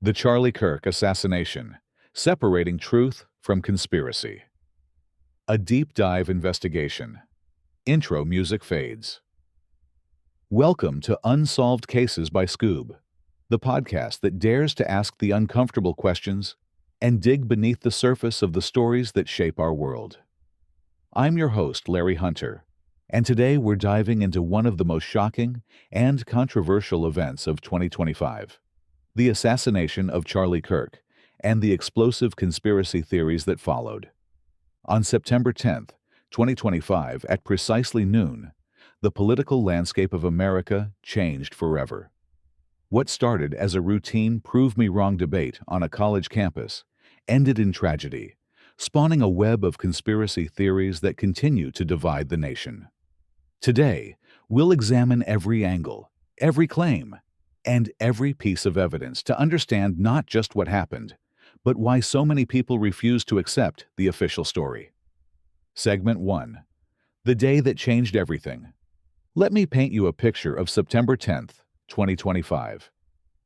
The Charlie Kirk Assassination, Separating Truth from Conspiracy. A deep dive investigation. Intro music fades. Welcome to Unsolved Cases by Scoob, the podcast that dares to ask the uncomfortable questions and dig beneath the surface of the stories that shape our world. I'm your host, Larry Hunter, and today we're diving into one of the most shocking and controversial events of 2025. The assassination of Charlie Kirk, and the explosive conspiracy theories that followed. On September 10, 2025, at precisely noon, the political landscape of America changed forever. What started as a routine prove-me-wrong debate on a college campus ended in tragedy, spawning a web of conspiracy theories that continue to divide the nation. Today, we'll examine every angle, every claim, and every piece of evidence to understand not just what happened, but why so many people refuse to accept the official story. Segment 1. The day that changed everything. Let me paint you a picture of September 10th, 2025.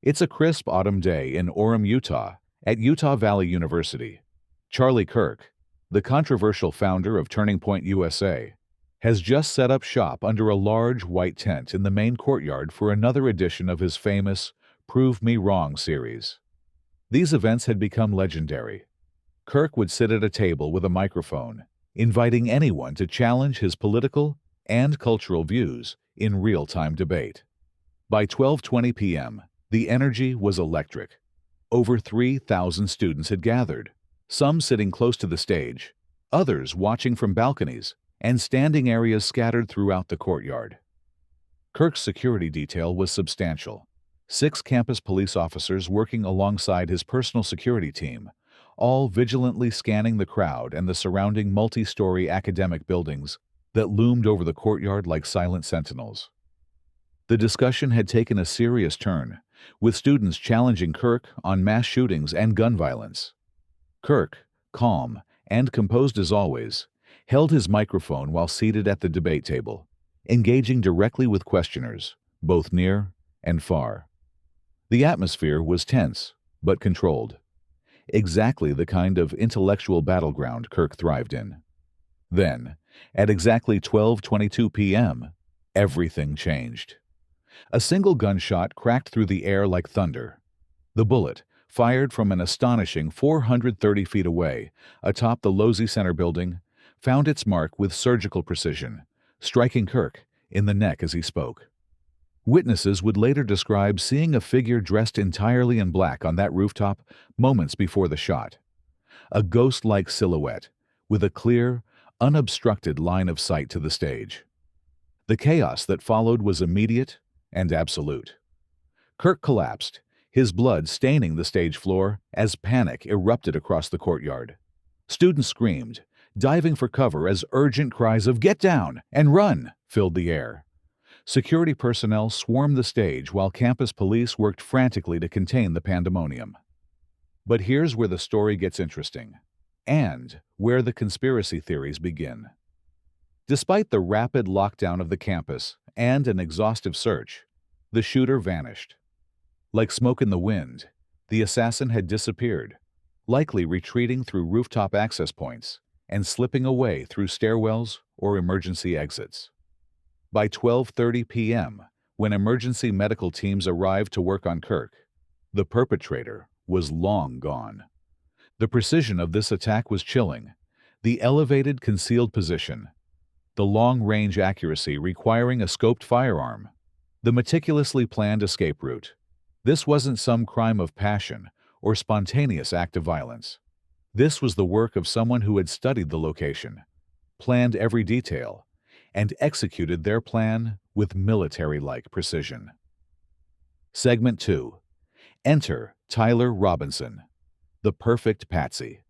It's a crisp autumn day in Orem, Utah, at Utah Valley University. Charlie Kirk, the controversial founder of Turning Point USA, has just set up shop under a large white tent in the main courtyard for another edition of his famous Prove Me Wrong series. These events had become legendary. Kirk would sit at a table with a microphone, inviting anyone to challenge his political and cultural views in real-time debate. By 12:20 p.m., the energy was electric. Over 3,000 students had gathered, some sitting close to the stage, others watching from balconies, and standing areas scattered throughout the courtyard. Kirk's security detail was substantial. 6 campus police officers working alongside his personal security team, all vigilantly scanning the crowd and the surrounding multi-story academic buildings that loomed over the courtyard like silent sentinels. The discussion had taken a serious turn, with students challenging Kirk on mass shootings and gun violence. Kirk, calm and composed as always, held his microphone while seated at the debate table, engaging directly with questioners, both near and far. The atmosphere was tense, but controlled. Exactly the kind of intellectual battleground Kirk thrived in. Then, at exactly 12:22 p.m., everything changed. A single gunshot cracked through the air like thunder. The bullet, fired from an astonishing 430 feet away, atop the Losey Center building, found its mark with surgical precision, striking Kirk in the neck as he spoke. Witnesses would later describe seeing a figure dressed entirely in black on that rooftop moments before the shot. A ghost-like silhouette, with a clear, unobstructed line of sight to the stage. The chaos that followed was immediate and absolute. Kirk collapsed, his blood staining the stage floor as panic erupted across the courtyard. Students screamed, diving for cover as urgent cries of "Get down!" and "Run!" filled the air. Security personnel swarmed the stage while campus police worked frantically to contain the pandemonium. But here's where the story gets interesting, and where the conspiracy theories begin. Despite the rapid lockdown of the campus and an exhaustive search, the shooter vanished. Like smoke in the wind, the assassin had disappeared, likely retreating through rooftop access points and slipping away through stairwells or emergency exits. By 12:30 p.m., when emergency medical teams arrived to work on Kirk, the perpetrator was long gone. The precision of this attack was chilling. The elevated concealed position, the long-range accuracy requiring a scoped firearm, the meticulously planned escape route. This wasn't some crime of passion or spontaneous act of violence. This was the work of someone who had studied the location, planned every detail, and executed their plan with military-like precision. Segment 2. Enter Tyler Robinson, the perfect patsy.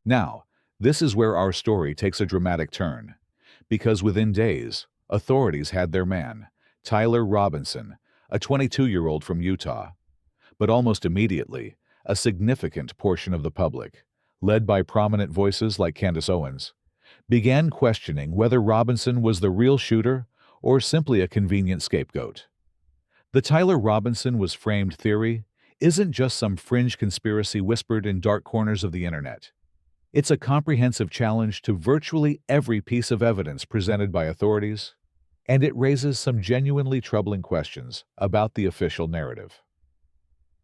Now, this is where our story takes a dramatic turn, because within days, authorities had their man, Tyler Robinson, a 22-year-old from Utah. But almost immediately, a significant portion of the public, led by prominent voices like Candace Owens, began questioning whether Robinson was the real shooter or simply a convenient scapegoat. The Tyler Robinson was framed theory isn't just some fringe conspiracy whispered in dark corners of the internet. It's a comprehensive challenge to virtually every piece of evidence presented by authorities, and it raises some genuinely troubling questions about the official narrative.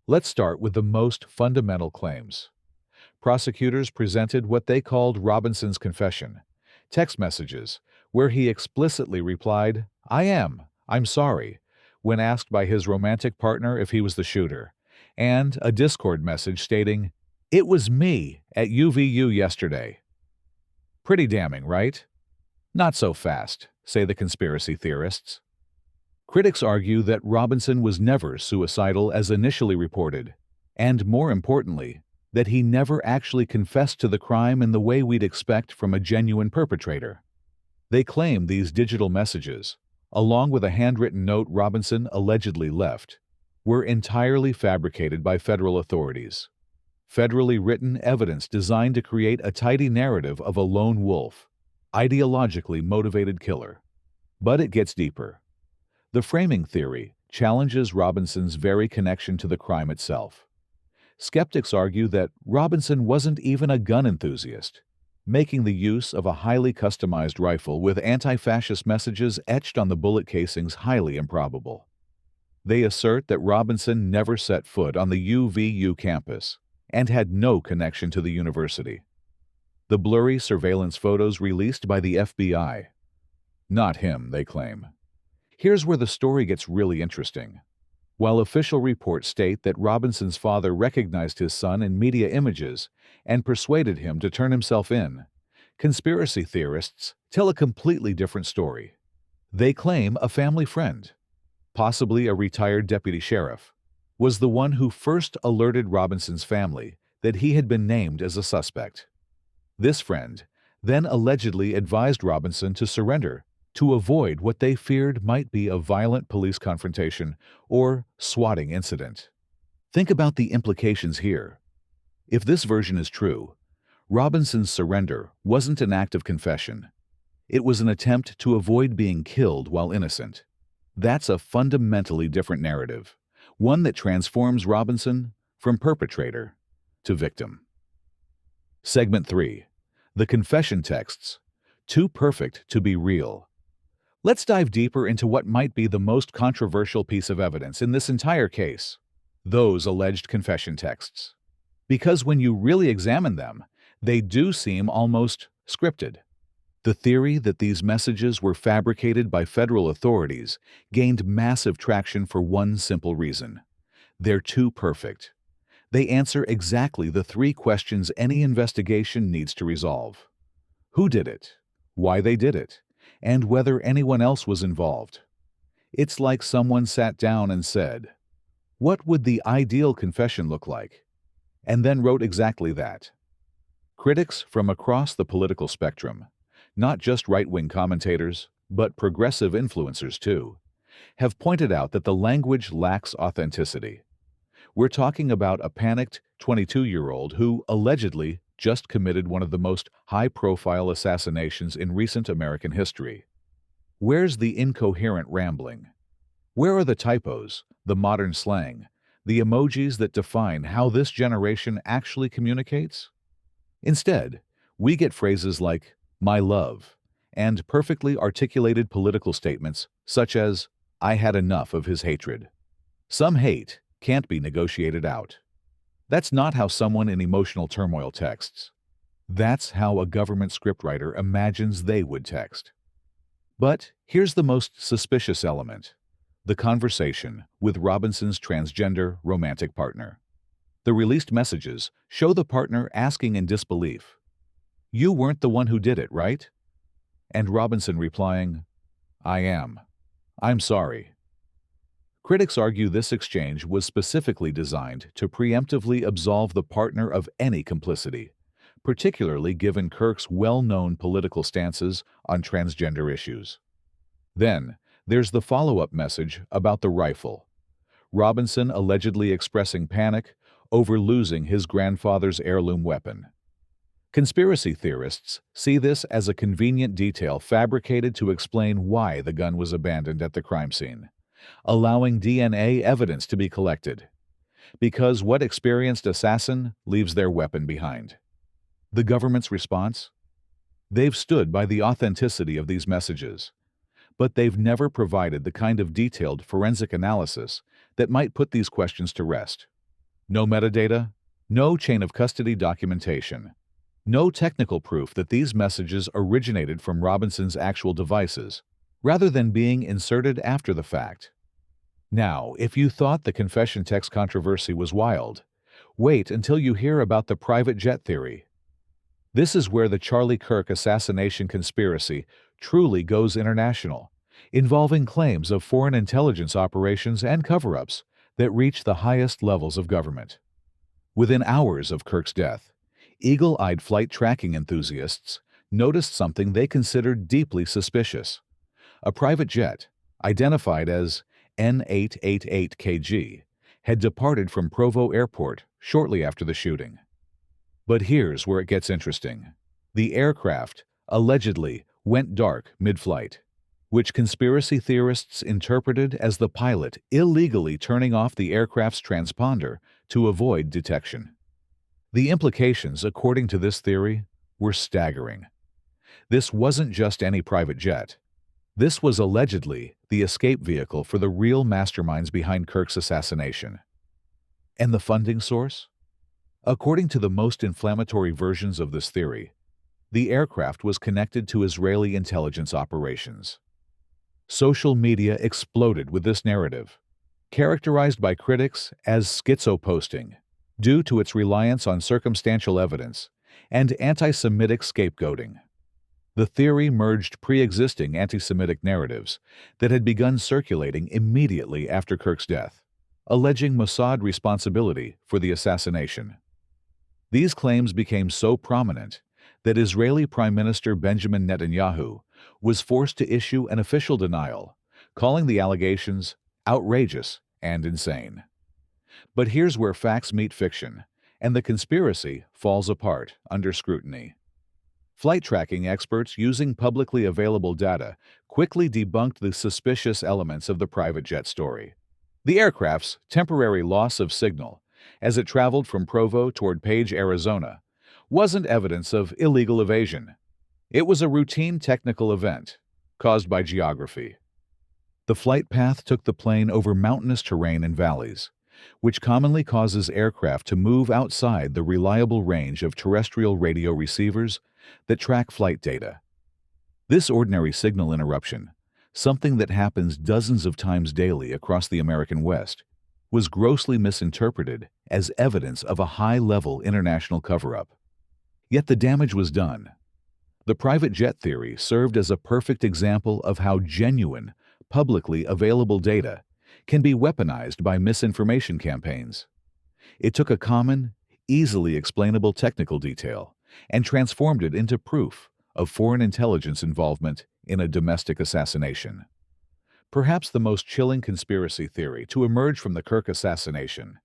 Let's start with the most fundamental claims. Prosecutors presented what they called Robinson's confession, text messages, where he explicitly replied, I'm sorry, when asked by his romantic partner if he was the shooter, and a Discord message stating, "It was me at UVU yesterday." Pretty damning, right? Not so fast, say the conspiracy theorists. Critics argue that Robinson was never suicidal as initially reported, and more importantly, that he never actually confessed to the crime in the way we'd expect from a genuine perpetrator. They claim these digital messages, along with a handwritten note Robinson allegedly left, were entirely fabricated by federal authorities. Federally written evidence designed to create a tidy narrative of a lone wolf, ideologically motivated killer. But it gets deeper. The framing theory challenges Robinson's very connection to the crime itself. Skeptics argue that Robinson wasn't even a gun enthusiast, making the use of a highly customized rifle with anti-fascist messages etched on the bullet casings highly improbable. They assert that Robinson never set foot on the UVU campus and had no connection to the university. The blurry surveillance photos released by the FBI. Not him, they claim. Here's where the story gets really interesting. While official reports state that Robinson's father recognized his son in media images and persuaded him to turn himself in, conspiracy theorists tell a completely different story. They claim a family friend, possibly a retired deputy sheriff, was the one who first alerted Robinson's family that he had been named as a suspect. This friend then allegedly advised Robinson to surrender to avoid what they feared might be a violent police confrontation or swatting incident. Think about the implications here. If this version is true, Robinson's surrender wasn't an act of confession. It was an attempt to avoid being killed while innocent. That's a fundamentally different narrative, one that transforms Robinson from perpetrator to victim. Segment 3. The confession texts. Too perfect to be real. Let's dive deeper into what might be the most controversial piece of evidence in this entire case, those alleged confession texts. Because when you really examine them, they do seem almost scripted. The theory that these messages were fabricated by federal authorities gained massive traction for one simple reason. They're too perfect. They answer exactly the three questions any investigation needs to resolve. Who did it? Why they did it? And whether anyone else was involved. It's like someone sat down and said, "What would the ideal confession look like?" and then wrote exactly that. Critics from across the political spectrum, not just right-wing commentators, but progressive influencers too, have pointed out that the language lacks authenticity. We're talking about a panicked 22-year-old who allegedly just committed one of the most high-profile assassinations in recent American history. Where's the incoherent rambling? Where are the typos, the modern slang, the emojis that define how this generation actually communicates? Instead, we get phrases like "my love" and perfectly articulated political statements such as "I had enough of his hatred." Some hate can't be negotiated out. That's not how someone in emotional turmoil texts. That's how a government scriptwriter imagines they would text. But here's the most suspicious element: the conversation with Robinson's transgender romantic partner. The released messages show the partner asking in disbelief, "You weren't the one who did it, right?" And Robinson replying, "I am. I'm sorry." Critics argue this exchange was specifically designed to preemptively absolve the partner of any complicity, particularly given Kirk's well-known political stances on transgender issues. Then, there's the follow-up message about the rifle. Robinson allegedly expressing panic over losing his grandfather's heirloom weapon. Conspiracy theorists see this as a convenient detail fabricated to explain why the gun was abandoned at the crime scene, allowing DNA evidence to be collected. Because what experienced assassin leaves their weapon behind? The government's response? They've stood by the authenticity of these messages, but they've never provided the kind of detailed forensic analysis that might put these questions to rest. No metadata, no chain of custody documentation, no technical proof that these messages originated from Robinson's actual devices, rather than being inserted after the fact. Now, if you thought the confession text controversy was wild, wait until you hear about the private jet theory. This is where the Charlie Kirk assassination conspiracy truly goes international, involving claims of foreign intelligence operations and cover-ups that reach the highest levels of government. Within hours of Kirk's death, eagle-eyed flight tracking enthusiasts noticed something they considered deeply suspicious. A private jet, identified as N888KG, had departed from Provo Airport shortly after the shooting. But here's where it gets interesting. The aircraft allegedly went dark mid-flight, which conspiracy theorists interpreted as the pilot illegally turning off the aircraft's transponder to avoid detection. The implications, according to this theory, were staggering. This wasn't just any private jet. This was allegedly the escape vehicle for the real masterminds behind Kirk's assassination. And the funding source? According to the most inflammatory versions of this theory, the aircraft was connected to Israeli intelligence operations. Social media exploded with this narrative, characterized by critics as schizo-posting, due to its reliance on circumstantial evidence and anti-Semitic scapegoating. The theory merged pre-existing anti-Semitic narratives that had begun circulating immediately after Kirk's death, alleging Mossad responsibility for the assassination. These claims became so prominent that Israeli Prime Minister Benjamin Netanyahu was forced to issue an official denial, calling the allegations outrageous and insane. But here's where facts meet fiction, and the conspiracy falls apart under scrutiny. Flight tracking experts using publicly available data quickly debunked the suspicious elements of the private jet story. The aircraft's temporary loss of signal as it traveled from Provo toward Page, Arizona, wasn't evidence of illegal evasion. It was a routine technical event caused by geography. The flight path took the plane over mountainous terrain and valleys, which commonly causes aircraft to move outside the reliable range of terrestrial radio receivers that track flight data. This ordinary signal interruption, something that happens dozens of times daily across the American West, was grossly misinterpreted as evidence of a high-level international cover-up. Yet the damage was done. The private jet theory served as a perfect example of how genuine, publicly available data can be weaponized by misinformation campaigns. It took a common, easily explainable technical detail and transformed it into proof of foreign intelligence involvement in a domestic assassination. Perhaps the most chilling conspiracy theory to emerge from the Kirk assassination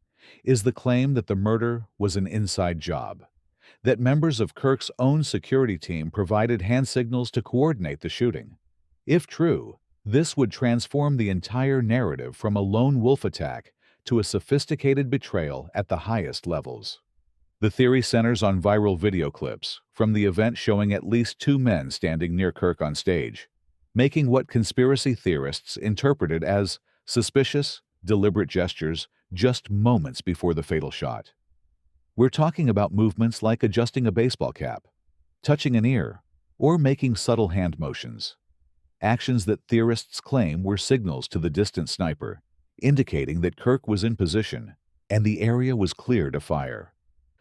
is the claim that the murder was an inside job, that members of Kirk's own security team provided hand signals to coordinate the shooting. If true, this would transform the entire narrative from a lone wolf attack to a sophisticated betrayal at the highest levels. The theory centers on viral video clips from the event showing at least two men standing near Kirk on stage, making what conspiracy theorists interpreted as suspicious, deliberate gestures just moments before the fatal shot. We're talking about movements like adjusting a baseball cap, touching an ear, or making subtle hand motions. Actions that theorists claim were signals to the distant sniper, indicating that Kirk was in position and the area was clear to fire.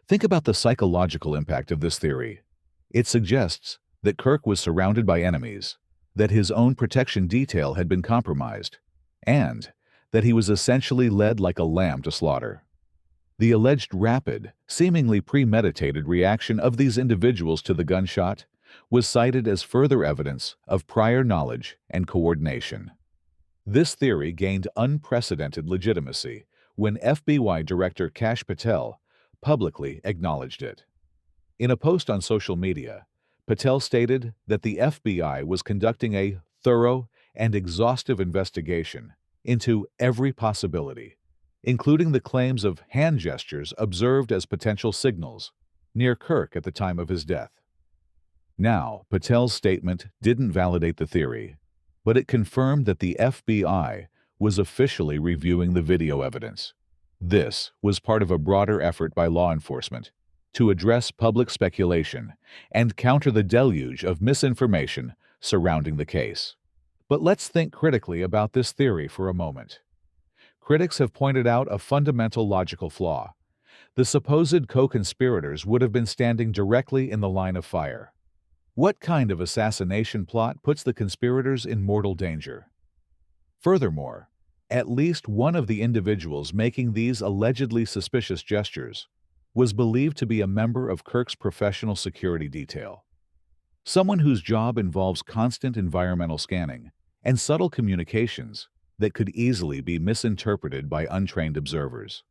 Think about the psychological impact of this theory. It suggests that Kirk was surrounded by enemies, that his own protection detail had been compromised, and that he was essentially led like a lamb to slaughter. The alleged rapid, seemingly premeditated reaction of these individuals to the gunshot was cited as further evidence of prior knowledge and coordination. This theory gained unprecedented legitimacy when FBI Director Kash Patel publicly acknowledged it. In a post on social media, Patel stated that the FBI was conducting a thorough and exhaustive investigation into every possibility, including the claims of hand gestures observed as potential signals near Kirk at the time of his death. Now, Patel's statement didn't validate the theory, but it confirmed that the FBI was officially reviewing the video evidence. This was part of a broader effort by law enforcement to address public speculation and counter the deluge of misinformation surrounding the case. But let's think critically about this theory for a moment. Critics have pointed out a fundamental logical flaw. The supposed co-conspirators would have been standing directly in the line of fire. What kind of assassination plot puts the conspirators in mortal danger? Furthermore, at least one of the individuals making these allegedly suspicious gestures was believed to be a member of Kirk's professional security detail. Someone whose job involves constant environmental scanning and subtle communications that could easily be misinterpreted by untrained observers.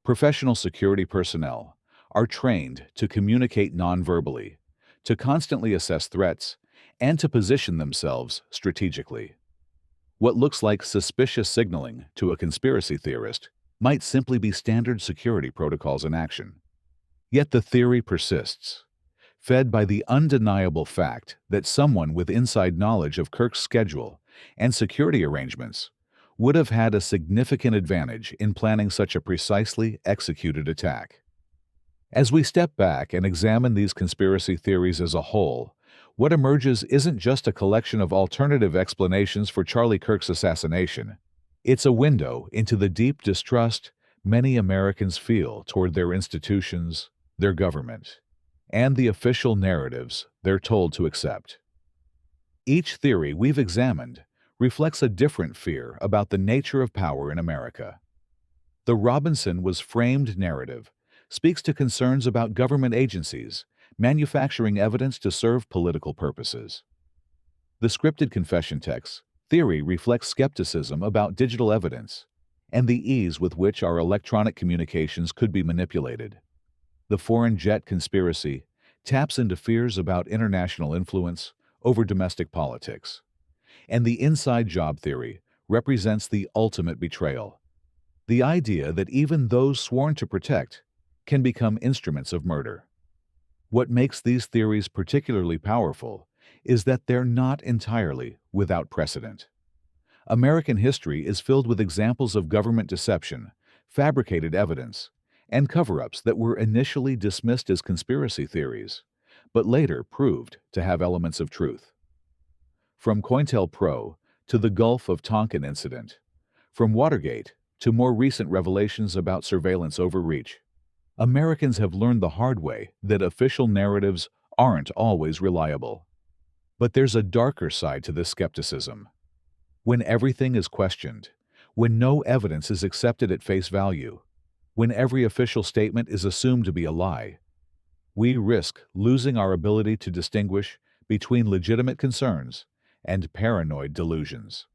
Professional security personnel are trained to communicate non-verbally, to constantly assess threats, and to position themselves strategically. What looks like suspicious signaling to a conspiracy theorist might simply be standard security protocols in action. Yet the theory persists, fed by the undeniable fact that someone with inside knowledge of Kirk's schedule and security arrangements would have had a significant advantage in planning such a precisely executed attack. As we step back and examine these conspiracy theories as a whole, what emerges isn't just a collection of alternative explanations for Charlie Kirk's assassination. It's a window into the deep distrust many Americans feel toward their institutions, their government, and the official narratives they're told to accept. Each theory we've examined reflects a different fear about the nature of power in America. The Robinson was framed narrative speaks to concerns about government agencies manufacturing evidence to serve political purposes. The scripted confession text theory reflects skepticism about digital evidence and the ease with which our electronic communications could be manipulated. The foreign jet conspiracy taps into fears about international influence over domestic politics. And the inside job theory represents the ultimate betrayal. The idea that even those sworn to protect can become instruments of murder. What makes these theories particularly powerful is that they're not entirely without precedent. American history is filled with examples of government deception, fabricated evidence, and cover-ups that were initially dismissed as conspiracy theories, but later proved to have elements of truth. From COINTELPRO to the Gulf of Tonkin incident, from Watergate to more recent revelations about surveillance overreach, Americans have learned the hard way that official narratives aren't always reliable. But there's a darker side to this skepticism. When everything is questioned, when no evidence is accepted at face value, when every official statement is assumed to be a lie, we risk losing our ability to distinguish between legitimate concerns and paranoid delusions.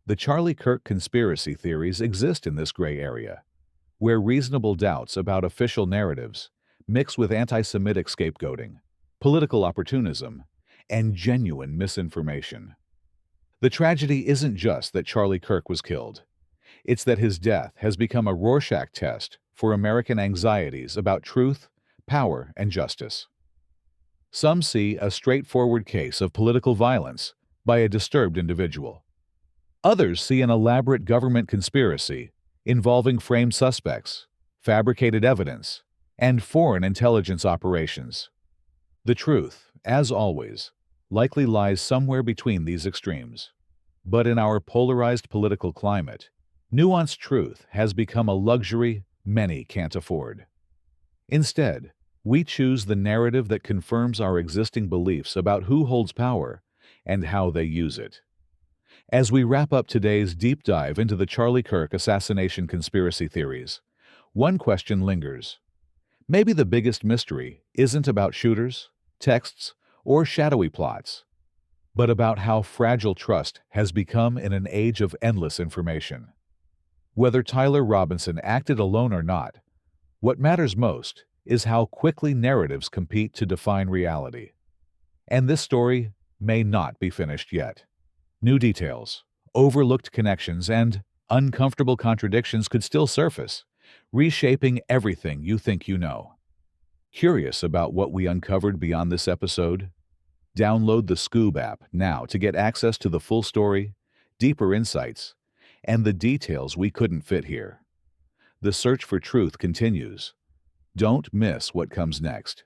The Charlie Kirk conspiracy theories exist in this gray area, where reasonable doubts about official narratives mix with anti-Semitic scapegoating, political opportunism, and genuine misinformation. The tragedy isn't just that Charlie Kirk was killed. It's that his death has become a Rorschach test for American anxieties about truth, power, and justice. Some see a straightforward case of political violence by a disturbed individual. Others see an elaborate government conspiracy involving framed suspects, fabricated evidence, and foreign intelligence operations. The truth, as always, likely lies somewhere between these extremes. But in our polarized political climate, nuanced truth has become a luxury many can't afford. Instead, we choose the narrative that confirms our existing beliefs about who holds power and how they use it. As we wrap up today's deep dive into the Charlie Kirk assassination conspiracy theories, one question lingers. Maybe the biggest mystery isn't about shooters, texts, or shadowy plots, but about how fragile trust has become in an age of endless information. Whether Tyler Robinson acted alone or not, what matters most is how quickly narratives compete to define reality. And this story may not be finished yet. New details, overlooked connections, and Uncomfortable contradictions could still surface, reshaping everything you think you know. Curious about what we uncovered beyond this episode? Download the Scoob app now to get access to the full story, deeper insights, and the details we couldn't fit here. The search for truth continues. Don't miss what comes next.